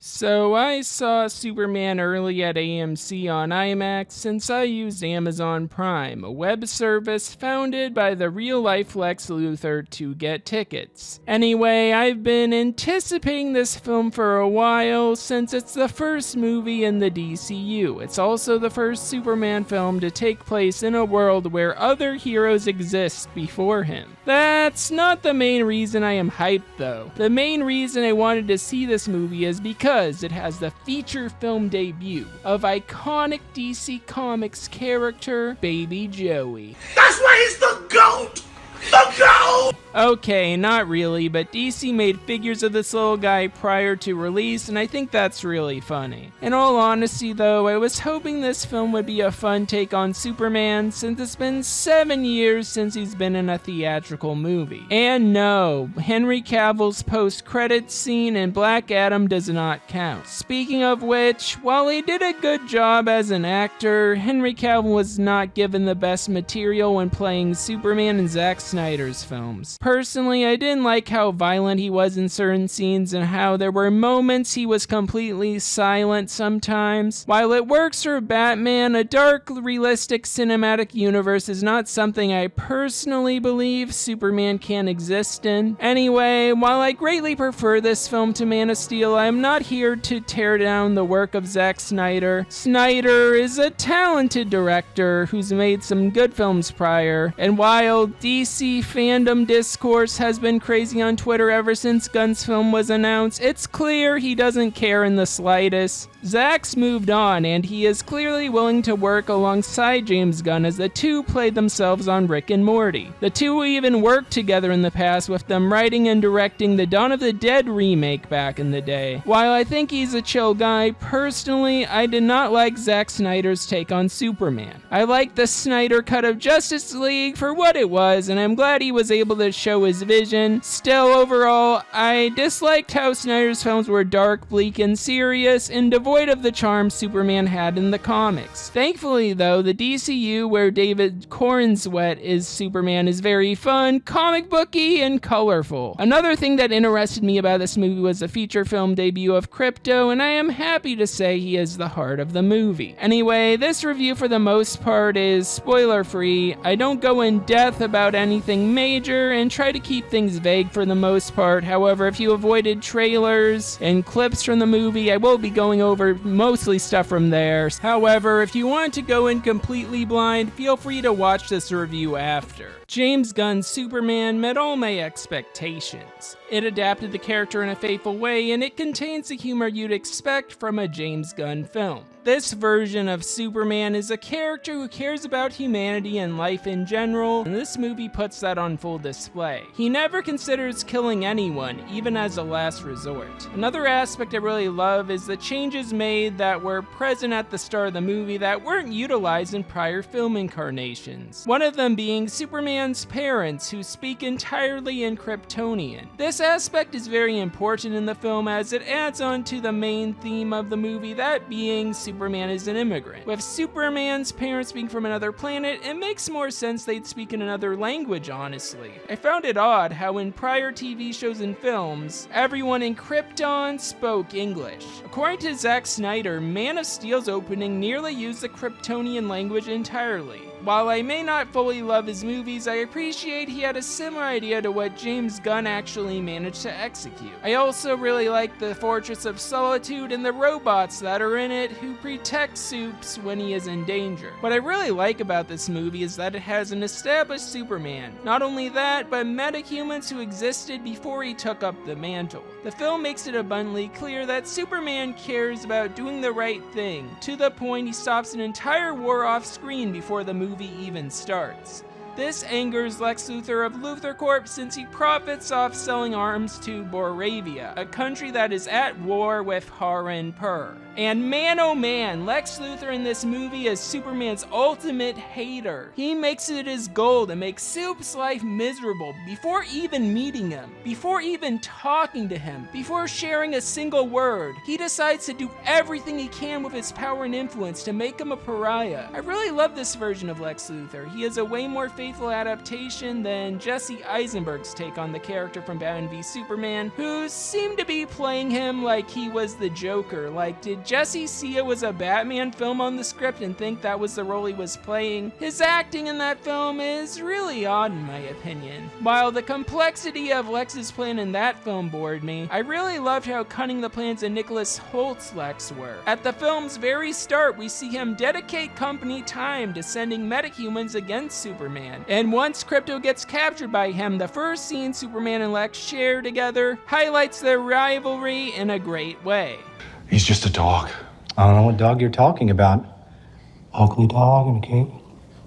So I saw Superman early at AMC on IMAX since I used Amazon Prime, a web service founded by the real-life Lex Luthor to get tickets. Anyway, I've been anticipating this film for a while since it's the first movie in the DCU. It's also the first Superman film to take place in a world where other heroes exist before him. That's not the main reason I am hyped though. The main reason I wanted to see this movie is because it has the feature film debut of iconic DC Comics character Baby Joey. That's why he's the GOAT! The GOAT! Okay, not really, but DC made figures of this little guy prior to release, and I think that's really funny. In all honesty though, I was hoping this film would be a fun take on Superman since it's been 7 years since he's been in a theatrical movie. And no, Henry Cavill's post-credits scene in Black Adam does not count. Speaking of which, while he did a good job as an actor, Henry Cavill was not given the best material when playing Superman in Zack Snyder's films. Personally, I didn't like how violent he was in certain scenes and how there were moments he was completely silent sometimes. While it works for Batman, a dark, realistic cinematic universe is not something I personally believe Superman can exist in. Anyway, while I greatly prefer this film to Man of Steel, I am not here to tear down the work of Zack Snyder. Snyder is a talented director who's made some good films prior, and while DC fandom discourse has been crazy on Twitter ever since Gunn's film was announced, it's clear he doesn't care in the slightest. Zack's moved on, and he is clearly willing to work alongside James Gunn as the two played themselves on Rick and Morty. The two even worked together in the past, with them writing and directing the Dawn of the Dead remake back in the day. While I think he's a chill guy, personally, I did not like Zack Snyder's take on Superman. I liked the Snyder cut of Justice League for what it was, and I'm glad he was able to show his vision. Still, overall, I disliked how Snyder's films were dark, bleak, and serious, and devoid of the charm Superman had in the comics. Thankfully, though, the DCU, where David Cornsweet is Superman, is very fun, comic booky, and colorful. Another thing that interested me about this movie was the feature film debut of Krypto, and I am happy to say he is the heart of the movie. Anyway, this review for the most part is spoiler-free. I don't go in depth about anything major and try to keep things vague for the most part. However, if you avoided trailers and clips from the movie, I will be going over mostly stuff from there. However, if you want to go in completely blind, feel free to watch this review after. James Gunn's Superman met all my expectations. It adapted the character in a faithful way, and it contains the humor you'd expect from a James Gunn film. This version of Superman is a character who cares about humanity and life in general, and this movie puts that on full display. He never considers killing anyone, even as a last resort. Another aspect I really love is the changes made that were present at the start of the movie that weren't utilized in prior film incarnations. One of them being Superman's parents, who speak entirely in Kryptonian. This aspect is very important in the film as it adds on to the main theme of the movie, that being Superman is an immigrant. With Superman's parents being from another planet, it makes more sense they'd speak in another language, honestly. I found it odd how in prior TV shows and films, everyone in Krypton spoke English. According to Zack Snyder, Man of Steel's opening nearly used the Kryptonian language entirely. While I may not fully love his movies, I appreciate he had a similar idea to what James Gunn actually managed to execute. I also really like the Fortress of Solitude and the robots that are in it who protect Supes when he is in danger. What I really like about this movie is that it has an established Superman. Not only that, but metahumans who existed before he took up the mantle. The film makes it abundantly clear that Superman cares about doing the right thing, to the point he stops an entire war off screen before the movie even starts. This angers Lex Luthor of Luthor Corp since he profits off selling arms to Boravia, a country that is at war with Har-En-Pur. And man oh man, Lex Luthor in this movie is Superman's ultimate hater. He makes it his goal to make Soup's life miserable before even meeting him, before even talking to him, before sharing a single word. He decides to do everything he can with his power and influence to make him a pariah. I really love this version of Lex Luthor. He is a way more faithful adaptation than Jesse Eisenberg's take on the character from Batman v Superman, who seemed to be playing him like he was the Joker. Like, did Jesse see it was a Batman film on the script and think that was the role he was playing? His acting in that film is really odd in my opinion. While the complexity of Lex's plan in that film bored me, I really loved how cunning the plans of Nicholas Holt's Lex were. At the film's very start, we see him dedicate company time to sending metahumans against Superman. And once Krypto gets captured by him, the first scene Superman and Lex share together highlights their rivalry in a great way. He's just a dog. I don't know what dog you're talking about. Ugly dog in a cape.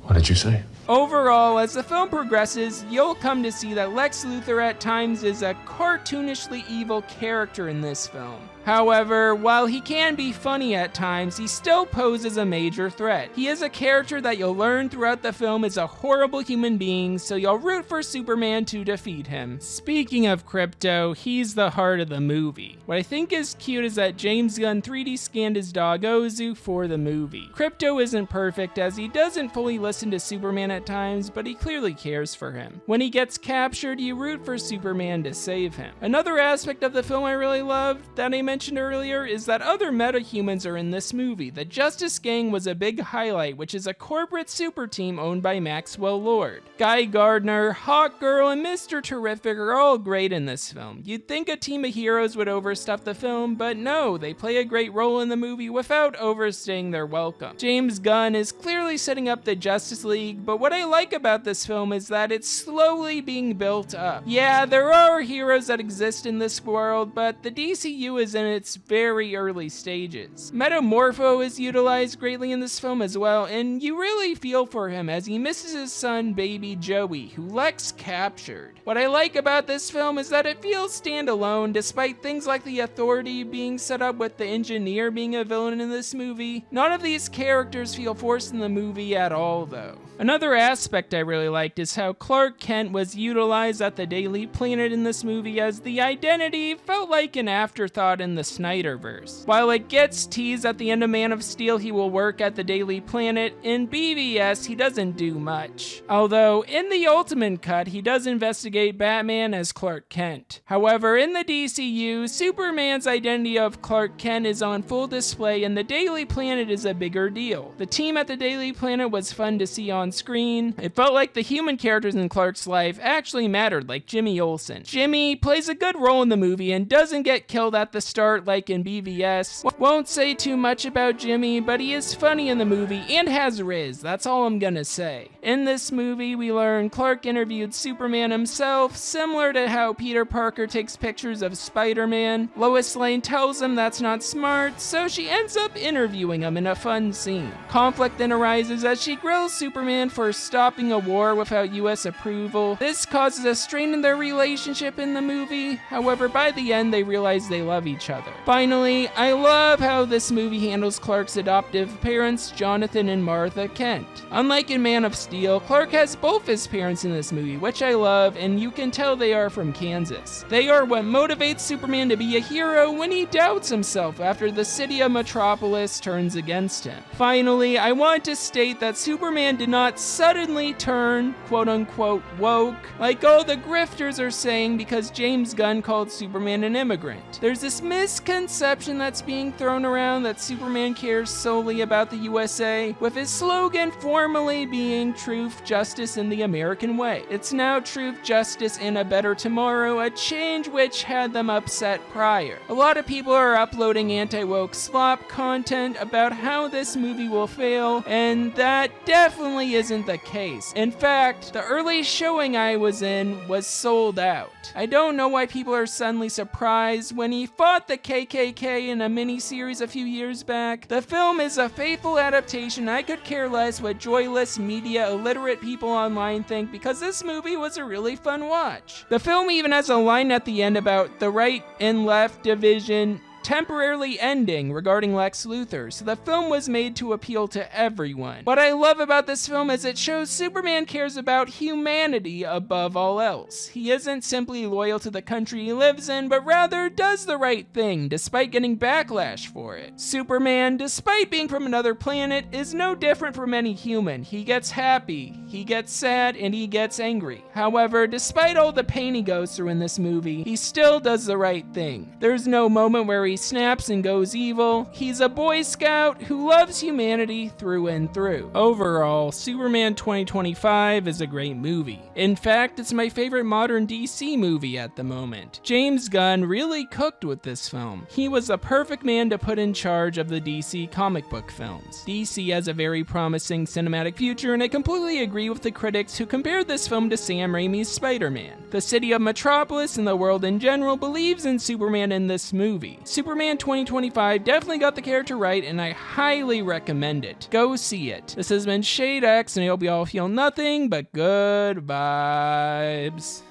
What did you say? Overall, as the film progresses, you'll come to see that Lex Luthor at times is a cartoonishly evil character in this film. However, while he can be funny at times, he still poses a major threat. He is a character that you'll learn throughout the film is a horrible human being, so you'll root for Superman to defeat him. Speaking of Krypto, he's the heart of the movie. What I think is cute is that James Gunn 3D scanned his dog Ozu for the movie. Krypto isn't perfect as he doesn't fully listen to Superman at times, but he clearly cares for him. When he gets captured, you root for Superman to save him. Another aspect of the film I really loved that I mentioned earlier is that other metahumans are in this movie. The Justice Gang was a big highlight, which is a corporate super team owned by Maxwell Lord. Guy Gardner, Hawkgirl, and Mr. Terrific are all great in this film. You'd think a team of heroes would overstuff the film, but no, they play a great role in the movie without overstaying their welcome. James Gunn is clearly setting up the Justice League, but what I like about this film is that it's slowly being built up. Yeah, there are heroes that exist in this world, but the DCU is in its very early stages. Metamorpho is utilized greatly in this film as well, and you really feel for him as he misses his son, baby Joey, who Lex captured. What I like about this film is that it feels standalone, despite things like the Authority being set up with the Engineer being a villain in this movie. None of these characters feel forced in the movie at all, though. Another aspect I really liked is how Clark Kent was utilized at the Daily Planet in this movie, as the identity felt like an afterthought in the Snyderverse. While it gets teased at the end of Man of Steel he will work at the Daily Planet, in BVS he doesn't do much. Although in the Ultimate Cut he does investigate Batman as Clark Kent. However, in the DCU, Superman's identity of Clark Kent is on full display and the Daily Planet is a bigger deal. The team at the Daily Planet was fun to see on screen. It felt like the human characters in Clark's life actually mattered, like Jimmy Olsen. Jimmy plays a good role in the movie and doesn't get killed at the start like in BVS. Won't say too much about Jimmy, but he is funny in the movie and has riz, that's all I'm gonna say. In this movie, we learn Clark interviewed Superman himself, similar to how Peter Parker takes pictures of Spider-Man. Lois Lane tells him that's not smart, so she ends up interviewing him in a fun scene. Conflict then arises as she grills Superman for stopping a war without US approval. This causes a strain in their relationship in the movie, however by the end they realize they love each other. Finally, I love how this movie handles Clark's adoptive parents, Jonathan and Martha Kent. Unlike in Man of Steel, Clark has both his parents in this movie, which I love, and you can tell they are from Kansas. They are what motivates Superman to be a hero when he doubts himself after the city of Metropolis turns against him. Finally, I want to state that Superman did not suddenly turn quote-unquote woke like all the grifters are saying because James Gunn called Superman an immigrant. There's this misconception that's being thrown around that Superman cares solely about the USA, with his slogan formerly being Truth, Justice, and the American Way. It's now Truth, Justice, and a Better Tomorrow, a change which had them upset prior. A lot of people are uploading anti-woke slop content about how this movie will fail, and that definitely isn't the case. In fact, the early showing I was in was sold out. I don't know why people are suddenly surprised when he fought the KKK in a miniseries a few years back. The film is a faithful adaptation. I could care less what joyless, media, illiterate people online think because this movie was a really fun watch. The film even has a line at the end about the right and left division temporarily ending regarding Lex Luthor, so the film was made to appeal to everyone. What I love about this film is it shows Superman cares about humanity above all else. He isn't simply loyal to the country he lives in, but rather does the right thing despite getting backlash for it. Superman, despite being from another planet, is no different from any human. He gets happy, he gets sad, and he gets angry. However, despite all the pain he goes through in this movie, he still does the right thing. There's no moment where he snaps and goes evil. He's a Boy Scout who loves humanity through and through. Overall, Superman 2025 is a great movie. In fact, it's my favorite modern DC movie at the moment. James Gunn really cooked with this film. He was the perfect man to put in charge of the DC comic book films. DC has a very promising cinematic future, and I completely agree with the critics who compared this film to Sam Raimi's Spider-Man. The city of Metropolis and the world in general believes in Superman in this movie. Superman 2025 definitely got the character right, and I highly recommend it. Go see it. This has been Shade X, and I hope you all feel nothing but good vibes.